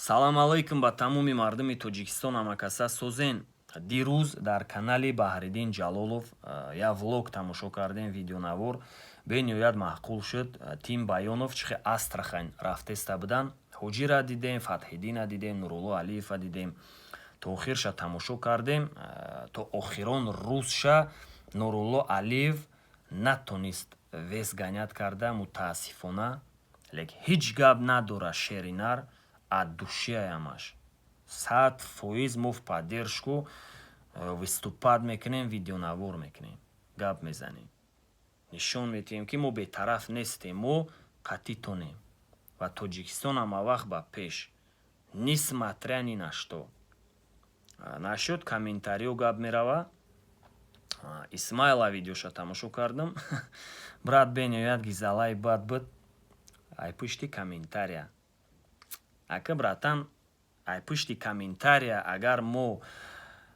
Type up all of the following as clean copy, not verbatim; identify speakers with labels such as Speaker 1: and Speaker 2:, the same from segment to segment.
Speaker 1: Салом алайкум ба тамоми мардуми Тоҷикистон ҳамакаса созен. Дирӯз дар канали Баҳриддин Ҷалолов я влог тамошо кардем, видеонавор. Бениҳоят маъқул шуд. Тим Баёнов чихе Астрахань рафтеста будан. Ҳоҷира дидем, Фатҳиддина дидем, Нурулло Алиева дидем. То охирша тамошо кардем. То охирон рӯзша Нурулло Алиев натонист вес ганяд карда, мутаассифона. Лек ҳеҷ гап надора шери нар. Душияямаш 100% мо в поддержку выступат мекунем, видеонавор мекунем, гап мезанем, нишон медиҳем ки мо бетараф нестем, мо қатитонем ва Тоҷикистон ҳамавақт ба пеш. Несмотря ни на что. Нашуд комментарио гап мерава. Исмаила видеоша тамошо кардам. Брат бениҳоят гизалаи бад буд. Ай пушти комментария. Ака братан, ай пушти комментария, агар мо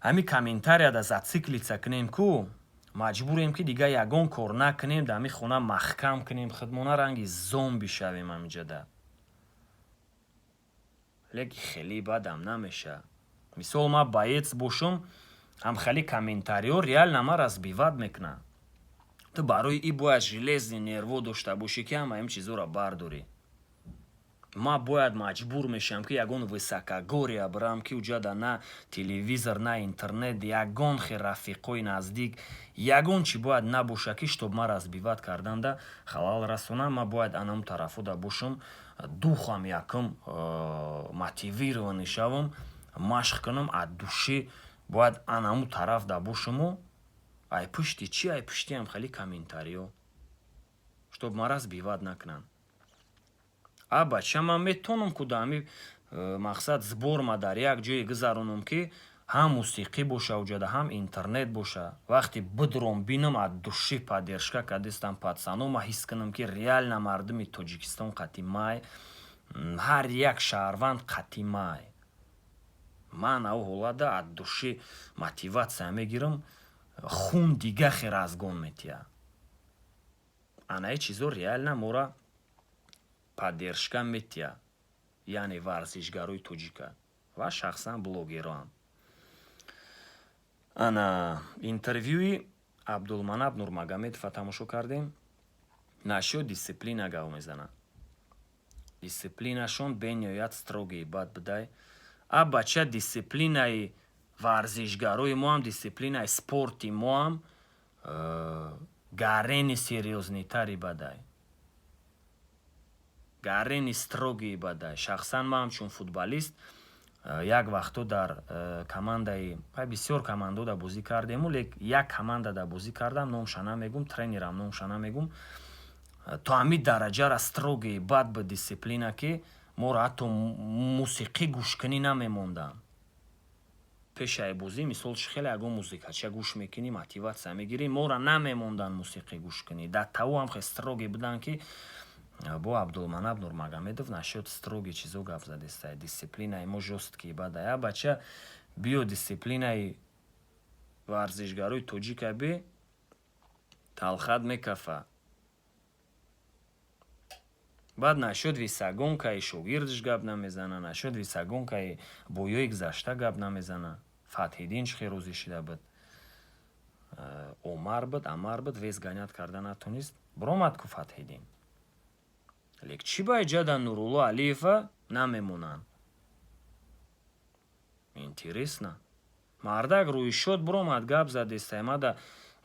Speaker 1: ҳами комментарияда зациклица кунем ку, маҷбурем ки дига ягон кор накунем, да ҳами хона маҳкам кунем, худмона ранги зомби шавем ҳаминҷода. Леки хеле бадам намеша. Мисол ма боец бошум, ҳамхали комментарио реально ма разбиват мекунад. Ту барои и бояд железни нерво дошта бошӣ ки ҳама ин чизора бардорӣ. Ма бояд маҷбур мешам ки ягон високогория бирам ки уҷада на телевизор, на интернет, ягон хе рафиқои наздик, ягон чи бояд набоша ки штоб ма разбиват карданда халал расонам. Ма бояд анам тарафода бошам, духам якум мотивированӣ шавам, машқ кунам, аз души бояд анаму тараф да бошаму. Ай пушти чи? Ай пушти ҳамхали комментарио, штоб ма разбиват накунанд. Бача ман метонам ку да ҳами мақсад збор ма дар як ҷое гузаронам ки ҳам мусиқӣ боша уҷада, ҳам интернет боша. Вақти бидуром бинам аз души поддержка кардистам пацано, ма ҳис кунам ки реально мардуми Тоҷикистон қатъи май, ҳар як шаҳрванд қатъи май. Ман ав ҳолада аз души мотиватсия мегирам, хун дига хе разгон метия. Анаи чизо реально мора поддержка метия, яъне варзишгарои тоҷика ва шахсан блогероам. Ана интервюи Абдулманап Нурмагомедова тамошо кардем. Нашо дисциплина гав мезанад. Дисциплинашон бениҳоят строгии бад будай. Бача дисциплинаи варзишгарои мо ҳам, дисциплинаи спорти мо ҳам гарени серьёзнитари бадай. Гарени строгии бадай. Шахсан ман ҳамчун футболист як вақто дар командаи бисёр командода бозӣ кардему, лек як командада бозӣ кардам, номша намегум, тренерам номша намегум. То ҳами дараҷара строгии бад буд дисциплина ки моро ҳатто мусиқӣ гӯшкунӣ намемондам. Пешаи бозӣ мисол чи хеле ягон музикача гӯш мекунӣ, мотиватсия мегирӣ, моро намемондан мусиқӣ гӯшкунӣ. Дар таву ҳам хе строги будан ки бо Абдулманап Нурмагомедов нашуд строги чизо гап задистай. Дисциплинаи мо жёсткии бадай. Бача биё дисциплинаи варзишгарои тоҷика би талхат мекафа. баъд нашуд висагонкаи шогирдиш гап намезана, нашуд висагонкаи боёи гузашта гап намезана. Фатҳиддин чихе рӯзи шида буд, Омар буд, Амар буд, вес ганяд карда натонист, биромад ку Фатҳиддин. Лек чи ба иҷада Нурулло Алиева намемонанд? Интересно. Мардак рӯи шод биромад гап задистай, мада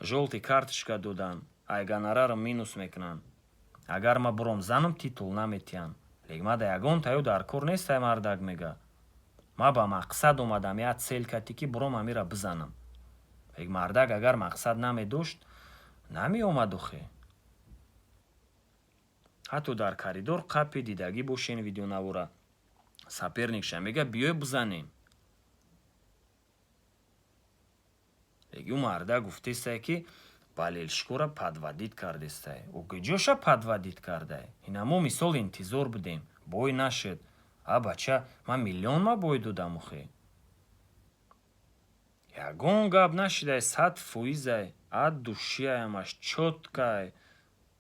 Speaker 1: жолти карточка додан, ай гонораро минус мекунанд. Агар ма биром занам титул наметиҳам. Лек мада ягон таю дар кор нестай мардак мега. Ма ба мақсад омадам, як цел кати ки биром ҳамира бизанам. Лек мардак агар мақсад намедошт, намеомад охе. ҳатто дар коридор қапи дидагӣ бошен видеонавора. Саперникша мега биёй бизанем. Лек ю мардак гуфтестай ки балелшикора падвадид кардестай. Куҷоша падвадид кардай? Ина мо мисол интизор будем, бой нашуд. Бача ман миллион ма бой додам охе. Ягон гап нашидай, 100%. Душияямаш чоткай.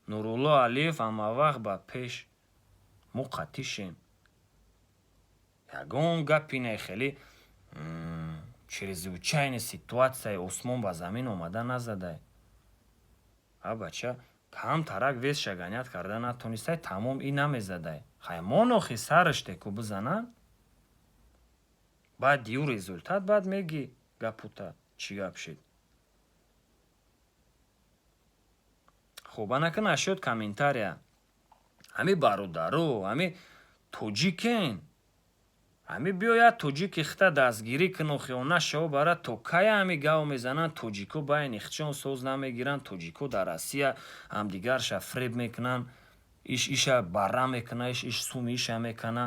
Speaker 1: Нурулло Алиев ҳамавақт ба пеш. Мо қатишем. ягон гапине хеле чрезвычайная ситуация осмон ба замин омада назадай. А бача кам тарак вес шаганят карда натонистай тамом и намезадай. Хай монохи сарыштеку бизанан. Баъд дию результат баъд меги гапута чӣ гап шид. хуб анака нашуд комментария. ҳами бародару ҳами тоҷикен. ҳами биёяд тоҷик ихта дастгирӣ кину хиёна шав бара то кая ҳами гав мезананд тоҷику байни ихчон соз намегиранд тоҷику дар Россия ҳамдигарша фреб мекунанд иша барра мекуна иш суми иша мекана.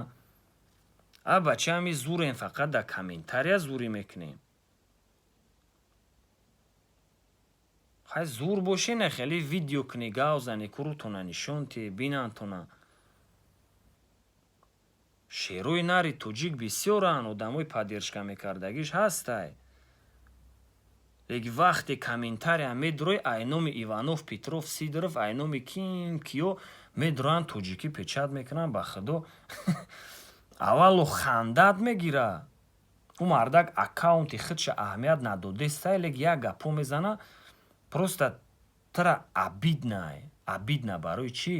Speaker 1: А бача ҳами зурем фақат дар комментария зурӣ мекунем. хай зур бошене хеле видео куни гав зани курутона нишонти бинантона. шеруи нари тоҷик бисёранд одамои паддержка мекардагиш ҳастай. леки вақте комментария медурои айноми Иванов, Петров, Сидоров, айноми ким киё медуранд тоҷикӣ печат мекунанд ба худо. аввалу хандат мегира. ӯ мардак аккаунти худша аҳамият надодестай лек як гапо мезана просто тра обидна барои чӣ?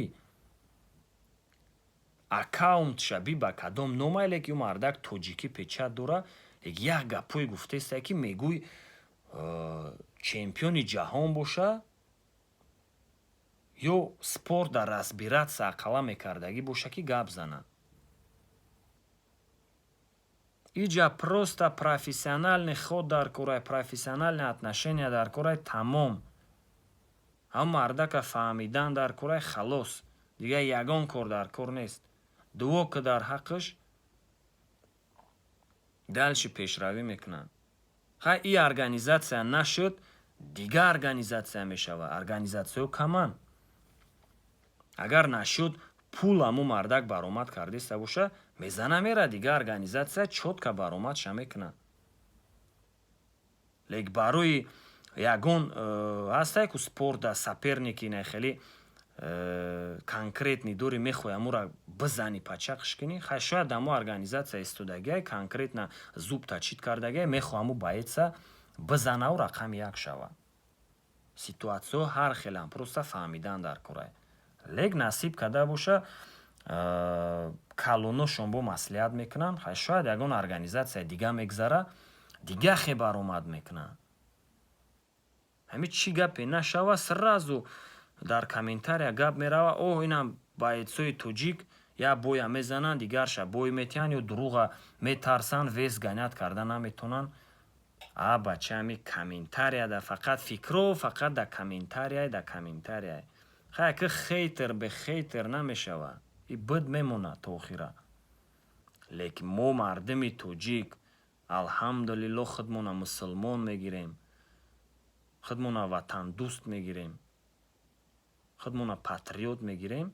Speaker 1: аккаунтша биба кадом номай леки ӯ мардак тоҷикӣ печат дора лек як гапои гуфтестай ки мегӯй чемпиони ҷаҳон боша ё спорт дар разбиратсия ақала мекардагӣ боша ки гап зана. иҷа просто профессиональный ход дар кораи профессиональные отношения дар кораи тамом. ҳам мардака фаҳмидан дар кораи халос дигар ягон кор дар кор нест. дуо ки дар ҳаққиш дальше пешравӣ мекунанд. хай и организация нашуд дигар организация мешава. организацияҳо каманд. агар нашуд пул ҳаму мардак баромад кардиста боша мезана мера дигар организация чотка баромадша мекунад. лек барои ягон ҳастай ку спорта саперники нехели конкретни дори мехоҳи амура бизани пачақш кунӣ. хай шояд аму организация истодагиай конкретна зуб тачид кардагиай мехоҳ аму боеца бизанаву рақами як шава. ситуатсияҳо ҳар хелам просто фаҳмидан дар корай. лек насиб када боша калоношон бо маслиҳат мекунанд. хай шояд ягон организация дига мегзара дига хе баромад мекунанд. ҳамин чӣ гапе нашава сразу дар комментария гап мерава инам боецои тоҷик я боя мезананд дигарша бой метиҳанд ё дуруға метарсанд вес ганят карда наметонанд. бача ҳамин комментария да фақат фикро фақат да комментария. хай ки хейтер бе хейтер намешава и бид мемонад то охира. лекин мо мардуми тоҷик алҳамдулилло худмона мусулмон мегирем, худмона ватандӯст мегирем, худмона патриот мегирем.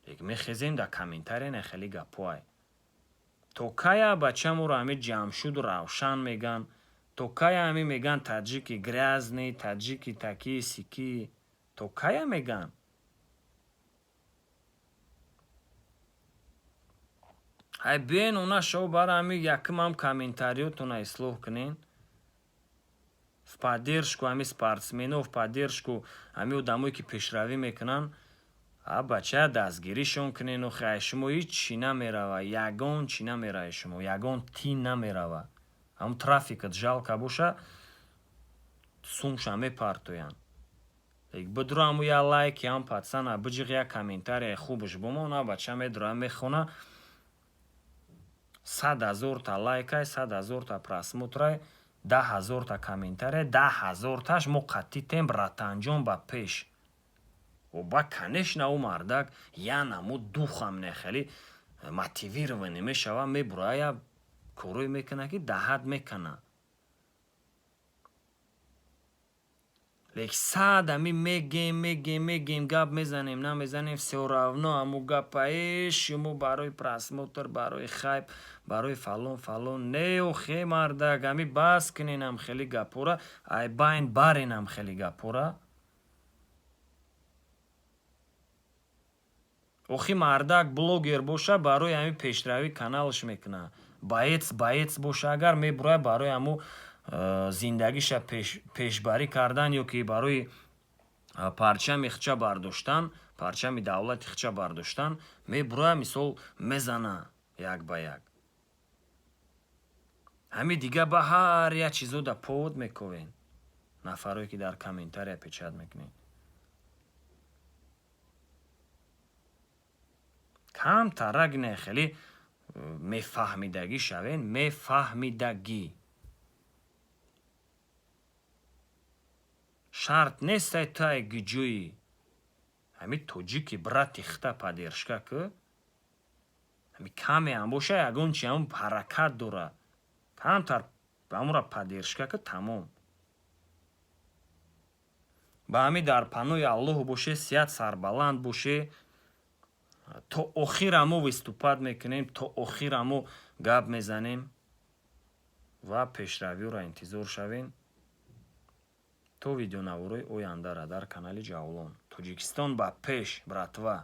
Speaker 1: лек мехезем да комментария нехели гапоай. то кая бачамуро ҳамин ҷамшуд равшан меган, то кая ҳамин меган таҷики грязный, таҷики такии сики, то кая меган. ҳай биен уна шоу бара ҳамин яким ҳам комментариотона ислоҳ кунен. в поддержку ҳамин спортсменов, в поддержку ҳамин одамое ки пешравӣ мекунанд. бача дастгиришон кунену хай шумо ҳеч чӣ намерава, ягон чӣ намеравед шумо, ягон тин намерава. ҳамун трафикат жалка боша сумша мепартоянд. лек бидро ҳаму я лайки ҳам патсана биҷиқ я комментарияи хубаш бомона бача медура мехона 100 000 та лайкай, 100 000 та просмотрай, 10 000 та комментария, 10 000 таш мо қатитем братанҷон ба пеш. ба конечно ӯ мардак янаму духам нехели мотивированӣ мешава мебурая корое мекуна ки даҳад мекана. лек сад ами мегем гап мезанем намезанем все равно аму гапа шумо барои просмотр, барои хайп, барои фалон не охе мардак ами бас куненам хели гапора ай байн баренам хели гапора. охи мардак блогер боша барои ҳами пешравӣ каналш мекуна. Боец боша агар мебурад барои ҳаму зиндагиша пешбарӣ кардан ё ки барои парчами хча бардоштан, парчами давлати хча бардоштан мебурад мисол мезана як ба як. ҳами дига ба ҳар як чизо да повод мековен. нафарое ки дар комментария печат мекунед. камтар рагне хеле мефаҳмидагӣ шавен, мефаҳмидагӣ. шарт нестай тай гиҷӯи ҳами тоҷики брати хта падершка ки ҳами каме ҳам боша ягон чи ҳам ҳаракат дора камтар ҳамура падершка ки тамом. ба ҳами дар панои аллоҳ боше, сиҳат сарбаланд боше. то охир ҳамо виступат мекунем, то охир ҳамо гап мезанем ва пешравиёро интизор шавем. то видеонавораи ояндара дар канали Ҷавлон. Тоҷикистон ба пеш, братва!